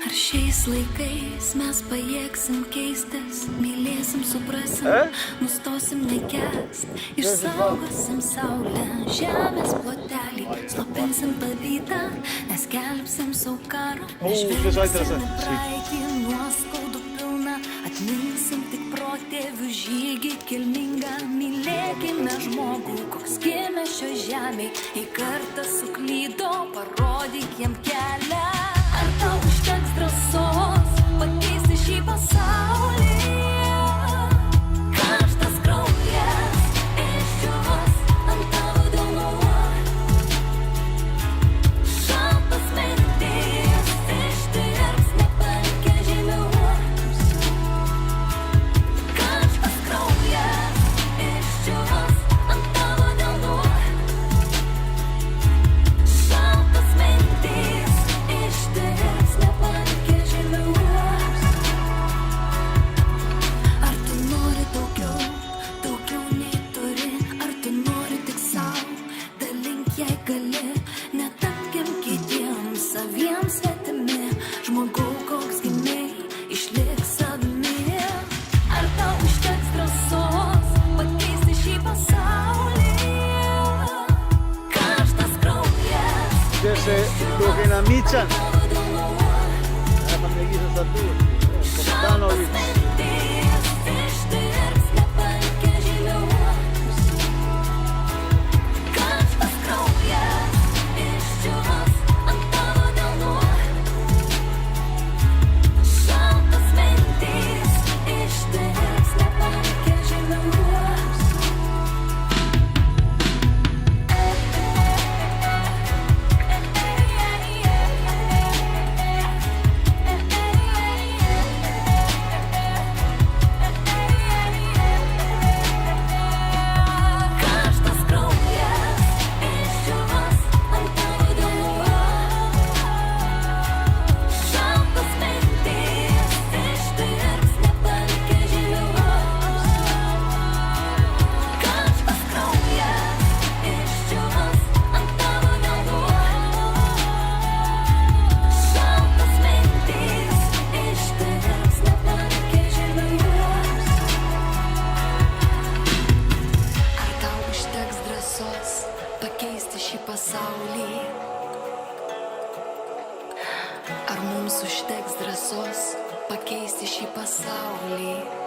Ar šiais laikais mes pajėgsim keistis, mylėsim, suprasim, nustosim nekęst, išsaugosim saulę, žemės plotelį, slopinsim pavydą, neskelbsim sau karo, žvelgsim į praeitį nuoskaudų pilną, atminsim tik protėvių žygį kilmingą, mylėkime žmogų, koks gimė šio žemėj, į kartą suklydo, parodyk jam kelią. Ar tau užteks drąsos pakeisti šį pasaulį? Karštas kraujas išdžiūvos ant tavo delnų, šaltas mintys ištirps nepalikę žymių. Karštas kraujas išdžiūvos ant tavo delnų, šaltas mintys ištirps nepalikę žymių. Ar tu nori daugiau, daugiau nei turi? Ar tu nori tik sau? Dalink jei gali, netapkim kitiems saviems svetimi. Žmogau, koks gimei, išlik savimi. Ar tau užteks drąsos pakeisti šį pasaulį? Karštas kraujas Gdzie się trochę namichan. Ja tam nie giszę za tu. Stanowić. mintys ištirps nepalikę žymių. Karštas kraujas išdžiūvos ant tavo delnų, šaltas mintys ištirps nepalikę žymių. Karštas kraujas išdžiūvos ant tavo delnų, šaltas mintys ištirps nepalikę žymių. Karštas kraujas išdžiūvos ant tavo delnų, šaltas mintys ištirps nepalikę žymių. Ar tau užteks drąsos pakeisti šį pasaulį? Ar mums užteks drąsos pakeisti šį pasaulį?